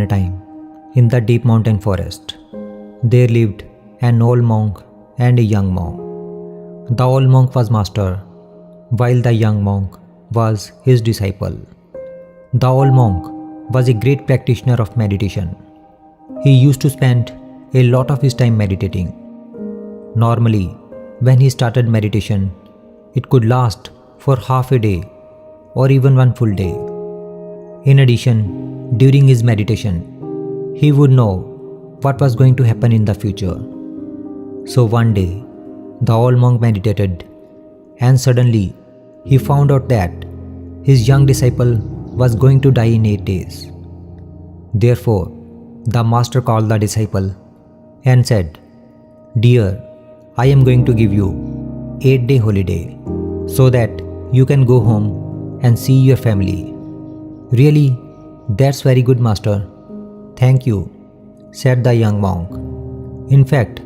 a time, in the deep mountain forest, there lived an old monk and a young monk. The old monk was master, while the young monk was his disciple. The old monk was a great practitioner of meditation. He used to spend a lot of his time meditating. Normally, when he started meditation, it could last for half a day or even one full day. In addition, during his meditation, he would know what was going to happen in the future. So one day, the old monk meditated, and suddenly he found out that his young disciple was going to die in 8 days. Therefore, the master called the disciple and said, "Dear, I am going to give you 8-day holiday so that you can go home and see your family." "Really? That's very good, master. Thank you," said the young monk. "In fact,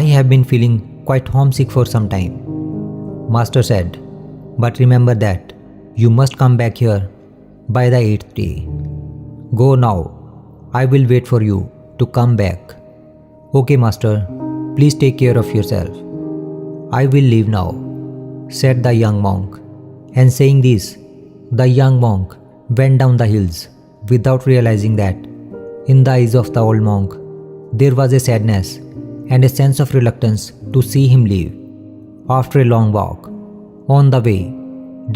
I have been feeling quite homesick for some time." Master said, "But remember that you must come back here by the 8th day. Go now. I will wait for you to come back." "Okay, master. Please take care of yourself. I will leave now," said the young monk. And saying this, the young monk went down the hills without realizing that in the eyes of the old monk there was a sadness and a sense of reluctance to see him leave. After a long walk, on the way,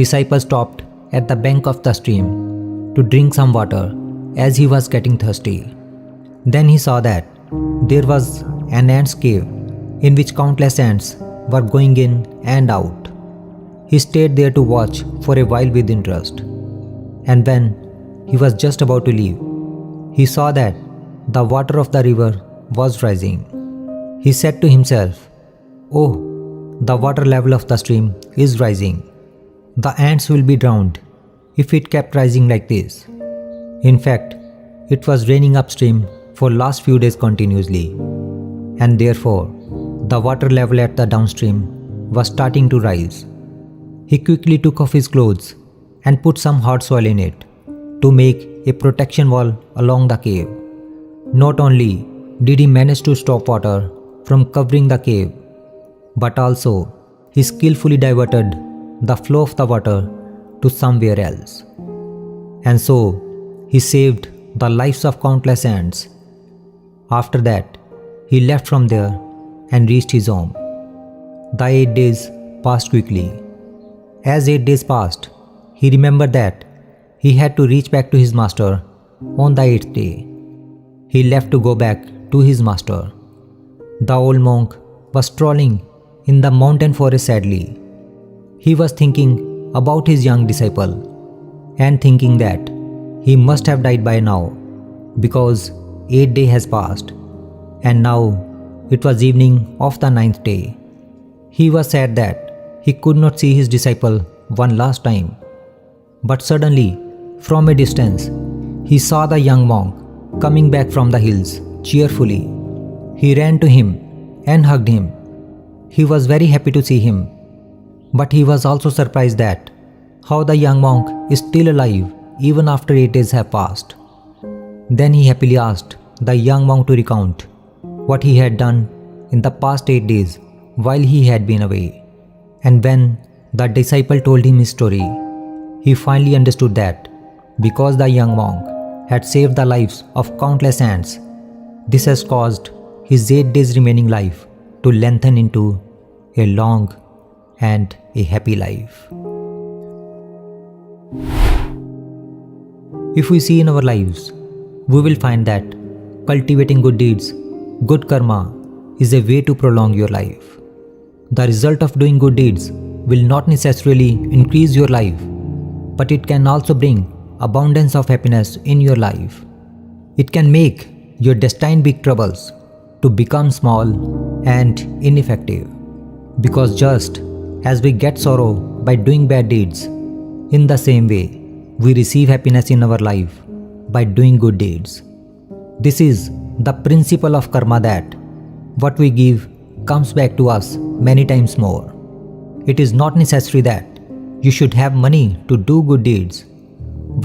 disciple stopped at the bank of the stream to drink some water as he was getting thirsty. Then he saw that there was an ant's cave in which countless ants were going in and out. He stayed there to watch for a while with interest. And when he was just about to leave, he saw that the water of the river was rising. He said to himself, "Oh, the water level of the stream is rising. The ants will be drowned if it kept rising like this." In fact, it was raining upstream for last few days continuously, and therefore the water level at the downstream was starting to rise. He quickly took off his clothes and put some hard soil in it to make a protection wall along the cave. Not only did he manage to stop water from covering the cave, but also he skillfully diverted the flow of the water to somewhere else. And so he saved the lives of countless ants. After that, he left from there and reached his home. The 8 days passed quickly. As 8 days passed, he remembered that he had to reach back to his master on the 8th day. He left to go back to his master. The old monk was strolling in the mountain forest sadly. He was thinking about his young disciple and thinking that he must have died by now because 8 days has passed, and now it was evening of the 9th day. He was sad that he could not see his disciple one last time. But suddenly, from a distance, he saw the young monk coming back from the hills cheerfully. He ran to him and hugged him. He was very happy to see him, but he was also surprised that how the young monk is still alive even after 8 days have passed. Then he happily asked the young monk to recount what he had done in the past 8 days while he had been away. And when the disciple told him his story, he finally understood that because the young monk had saved the lives of countless ants, this has caused his 8 days remaining life to lengthen into a long and a happy life. If we see in our lives, we will find that cultivating good deeds, good karma, is a way to prolong your life. The result of doing good deeds will not necessarily increase your life, but it can also bring abundance of happiness in your life. It can make your destined big troubles to become small and ineffective. Because just as we get sorrow by doing bad deeds, in the same way, we receive happiness in our life by doing good deeds. This is the principle of karma, that what we give comes back to us many times more. It is not necessary that you should have money to do good deeds.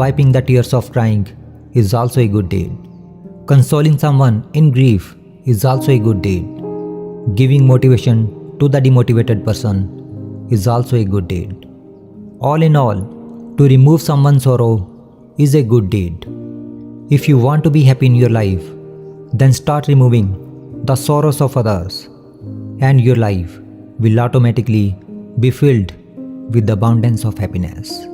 Wiping the tears of crying is also a good deed. Consoling someone in grief is also a good deed. Giving motivation to the demotivated person is also a good deed. All in all, to remove someone's sorrow is a good deed. If you want to be happy in your life, then start removing the sorrows of others, and your life will automatically be filled with the abundance of happiness.